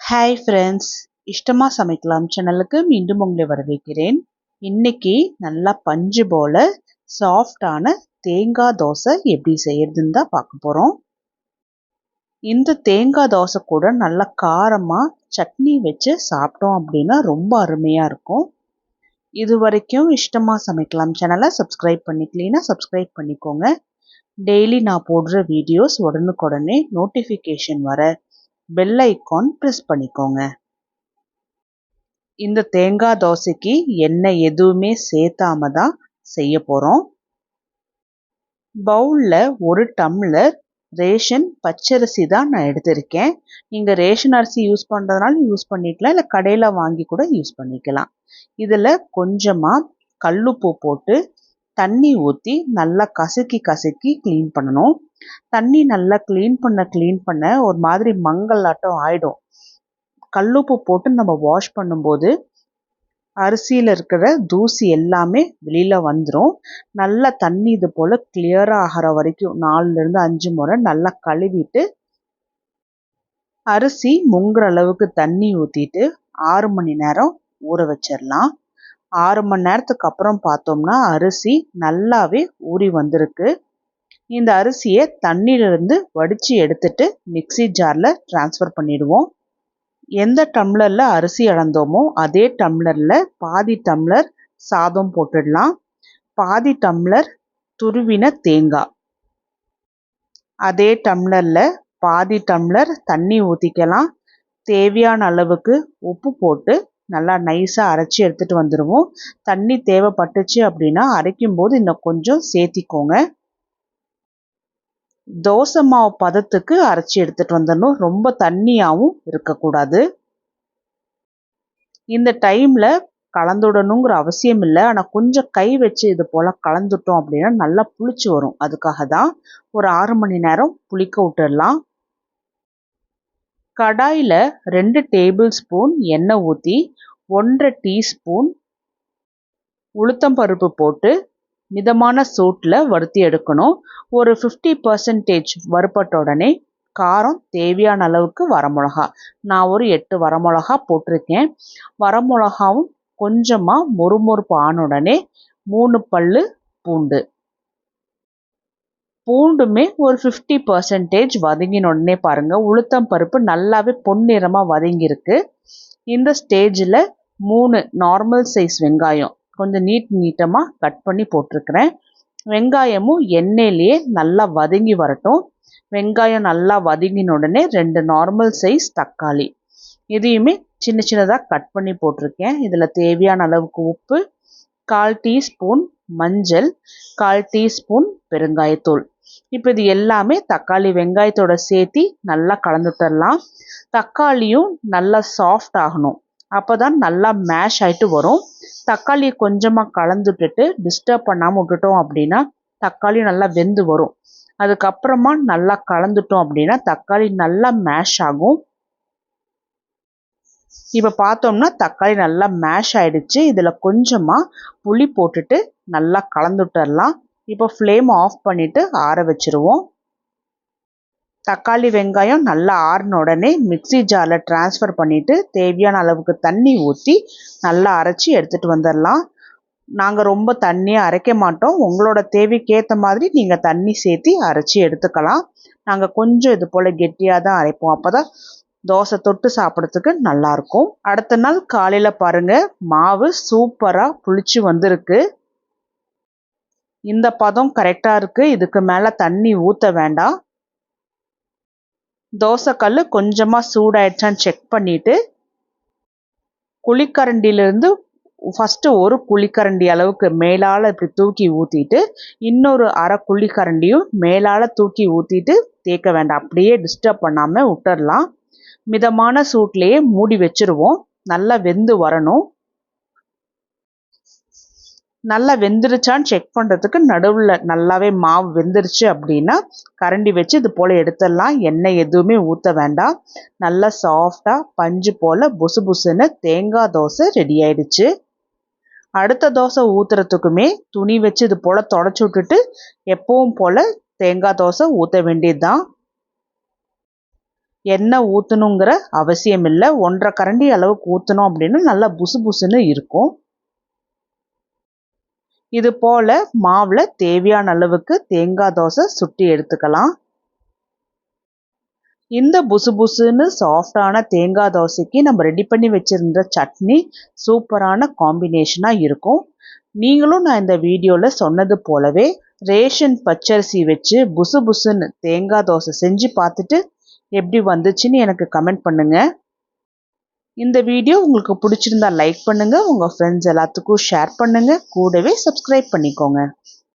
Hi friends, இஷ்டமாக சமைக்கலாம் சேனலுக்கு மீண்டும் உங்களை வரவேற்கிறேன். இன்னைக்கு நல்லா பஞ்சு போல சாஃப்டான தேங்காய் தோசை எப்படி செய்யறதுன்னு தான் பார்க்க போகிறோம். இந்த தேங்காய் தோசை கூட நல்லா காரமாக சட்னி வச்சு சாப்பிட்டோம் அப்படின்னா ரொம்ப அருமையாக இருக்கும். இது வரைக்கும் இஷ்டமாக சமைக்கலாம் சேனலை சப்ஸ்கிரைப் பண்ணிக்கலீன்னா சப்ஸ்கிரைப் பண்ணிக்கோங்க. டெய்லி நான் போடுற வீடியோஸ் உடனுக்குடனே நோட்டிஃபிகேஷன் வர பெல் ஐக்கான் ப்ரெஸ் பண்ணிக்கோங்க. இந்த தேங்காய் தோசைக்கு எண்ணெய் எதுவுமே சேர்த்தாம தான் செய்ய போகிறோம். பவுலில் 1 டம்ளர் ரேஷன் பச்சரிசி தான் நான் எடுத்திருக்கேன். நீங்கள் ரேஷன் அரிசி யூஸ் பண்ணுறதுனால யூஸ் பண்ணிக்கலாம், இல்லை கடையில் வாங்கி கூட யூஸ் பண்ணிக்கலாம். இதில் கொஞ்சமாக கல்லுப்பு போட்டு தண்ணி ஊற்றி நல்லா கசக்கி க்ளீன் பண்ணணும். தண்ணி நல்லா க்ளீன் பண்ண ஒரு மாதிரி மங்கலாட்டம் ஆகிடும். கல்லுப்பு போட்டு நம்ம வாஷ் பண்ணும்போது அரிசியில் இருக்கிற தூசி எல்லாமே வெளியில் வந்துடும். நல்லா தண்ணி இது போல் கிளியராக ஆகிற வரைக்கும் 4லேருந்து 5 முறை நல்லா கழுவிட்டு அரிசி முங்குற அளவுக்கு தண்ணி ஊற்றிட்டு 6 மணி நேரம் ஊற வச்சிடலாம். 6 மணி நேரத்துக்கு அப்புறம் பார்த்தோம்னா அரிசி நல்லாவே ஊறி வந்திருக்கு. இந்த அரிசியை தண்ணியிலிருந்து வடித்து எடுத்துட்டு மிக்ஸி ஜாரில் ட்ரான்ஸ்ஃபர் பண்ணிடுவோம். எந்த டம்ளரில் அரிசி அளந்தோமோ அதே டம்ளரில் பாதி டம்ளர் சாதம் போட்டுடலாம். பாதி டம்ளர் துருவின தேங்காய், அதே டம்ளரில் பாதி டம்ளர் தண்ணி ஊற்றிக்கலாம். தேவையான அளவுக்கு உப்பு போட்டு நல்லா நைஸாக அரைச்சி எடுத்துகிட்டு வந்துடுவோம். தண்ணி தேவைப்பட்டுச்சு அப்படின்னா அரைக்கும் போது இன்னும் கொஞ்சம் சேர்த்திக்கோங்க. தோசை மாவு பதத்துக்கு அரைச்சி எடுத்துகிட்டு வந்துடணும். ரொம்ப தண்ணியாகவும் இருக்கக்கூடாது. இந்த டைமில் கலந்துடணுங்கிற அவசியம் இல்லை, ஆனால் கொஞ்சம் கை வச்சு இது போல் கலந்துட்டோம் அப்படின்னா நல்லா புளிச்சு வரும். அதுக்காக தான் ஒரு 6 மணி நேரம் புளிக்க விட்டுடலாம். கடாயில் 2 டேபிள் ஸ்பூன் எண்ணெய் ஊற்றி 1.5 டீஸ்பூன் உளுத்தம்பருப்பு போட்டு மிதமான சூட்டில் வறுத்தி எடுக்கணும். ஒரு 50% வறுப்பட்ட உடனே காரம் தேவையான அளவுக்கு வரமிளகா, நான் ஒரு 8 வரமிளகா போட்டிருக்கேன். வரமிளகாவும் கொஞ்சமாக மொறுமொறுப்பு ஆன உடனே 3 பல்லு பூண்டு, பூண்டுமே ஒரு 50% வதங்கின உடனே பாருங்கள் உளுத்தம் பருப்பு நல்லாவே பொன்னிறமாக வதங்கியிருக்கு. இந்த ஸ்டேஜில் 3 நார்மல் சைஸ் வெங்காயம் கொஞ்சம் நீட்டமாக கட் பண்ணி போட்டிருக்கிறேன். வெங்காயமும் எண்ணெயிலேயே நல்லா வதங்கி வரட்டும். வெங்காயம் நல்லா வதங்கின உடனே 2 நார்மல் சைஸ் தக்காளி இதையுமே சின்னதாக கட் பண்ணி போட்டிருக்கேன். இதில் தேவையான அளவுக்கு உப்பு, 1/4 டீஸ்பூன் மஞ்சள், 1/4 டீஸ்பூன் பெருங்காயத்தூள். இப்போ இது எல்லாமே தக்காளி வெங்காயத்தோட சேர்த்து நல்லா கலந்துட்டுடலாம். தக்காளியும் நல்லா சாஃப்ட் ஆகணும், அப்போ தான் நல்லா மேஷ் ஆகிட்டு வரும். தக்காளியை கொஞ்சமாக கலந்துட்டுட்டு டிஸ்டர்ப் பண்ணாமல் விட்டுட்டோம் அப்படின்னா தக்காளி நல்லா வெந்து வரும். அதுக்கப்புறமா நல்லா கலந்துட்டோம் அப்படின்னா தக்காளி நல்லா மேஷ் ஆகும். இப்போ பார்த்தோம்னா தக்காளி நல்லா மேஷ் ஆகிடுச்சு. இதில் கொஞ்சமாக புளி போட்டுட்டு நல்லா கலந்துட்டுடலாம். இப்போ ஃப்ளேம் ஆஃப் பண்ணிவிட்டு ஆற வச்சுருவோம். தக்காளி வெங்காயம் நல்லா ஆறின உடனே மிக்ஸி ஜாரில் ட்ரான்ஸ்ஃபர் பண்ணிவிட்டு தேவையான அளவுக்கு தண்ணி ஊற்றி நல்லா அரைச்சி எடுத்துகிட்டு வந்துடலாம். நாங்கள் ரொம்ப தண்ணியாக அரைக்க மாட்டோம், உங்களோட தேவைக்கேற்ற மாதிரி நீங்கள் தண்ணி சேர்த்து அரைச்சி எடுத்துக்கலாம். நாங்கள் கொஞ்சம் இது போல் கெட்டியாக தான் அரைப்போம், அப்போ தான் தோசை தொட்டு சாப்பிட்றதுக்கு நல்லாயிருக்கும். அடுத்த நாள் காலையில் பாருங்கள் மாவு சூப்பராக புளிச்சு வந்திருக்கு. இந்த பதம் கரெக்டாக இருக்குது. இதுக்கு மேலே தண்ணி ஊற்ற வேண்டாம். தோசைக்கல் கொஞ்சமாக சூடாயிடுச்சான்னு செக் பண்ணிவிட்டு குழிக்கரண்டியிலேருந்து ஃபஸ்ட்டு ஒரு குழிக்கரண்டி அளவுக்கு மேலால் இப்படி தூக்கி ஊற்றிட்டு இன்னொரு அரை குழிக்கரண்டியும் மேலால் தூக்கி ஊற்றிட்டு தேய்க்க வேண்டாம், அப்படியே டிஸ்டர்ப் பண்ணாமல் விட்டுடலாம். மிதமான சூட்லேயே மூடி வச்சுருவோம். நல்லா வெந்து வரணும். நல்லா வெந்துருச்சான்னு செக் பண்ணுறதுக்கு நடுவில் நல்லாவே மாவு வெந்துருச்சு அப்படின்னா கரண்டி வச்சு இது போல் எடுத்துடலாம். எண்ணெய் எதுவுமே ஊற்ற வேண்டாம். நல்லா சாஃப்டாக பஞ்சு போல் புசு புசுன்னு தேங்காய் தோசை ரெடி ஆயிடுச்சு. அடுத்த தோசை ஊற்றுறதுக்குமே துணி வச்சு இது போல் தொடச்சி விட்டுட்டு எப்பவும் போல் தேங்காய் தோசை ஊற்ற வேண்டியது தான். எண்ணெய் ஊற்றணுங்கிற அவசியம் இல்லை. 1.5 கரண்டி அளவுக்கு ஊற்றணும் அப்படின்னு நல்லா புசு புசுன்னு இருக்கும். இது போல் மாவில் தேவையான அளவுக்கு தேங்காய் தோசை சுட்டி எடுத்துக்கலாம். இந்த புசு புசுன்னு சாஃப்டான தேங்காய் தோசைக்கு நம்ம ரெடி பண்ணி வச்சுருந்த சட்னி சூப்பரான காம்பினேஷனாக இருக்கும். நீங்களும் நான் இந்த வீடியோவில் சொன்னது போலவே ரேஷன் பச்சரிசி வச்சு புசு புசுன்னு தேங்காய் தோசை செஞ்சு பார்த்துட்டு எப்படி வந்துச்சுன்னு எனக்கு கமெண்ட் பண்ணுங்கள். இந்த வீடியோ உங்களுக்கு பிடிச்சிருந்தா லைக் பண்ணுங்கள், உங்கள் ஃப்ரெண்ட்ஸ் எல்லாத்துக்கும் ஷேர் பண்ணுங்கள், கூடவே சப்ஸ்கிரைப் பண்ணிக்கோங்க.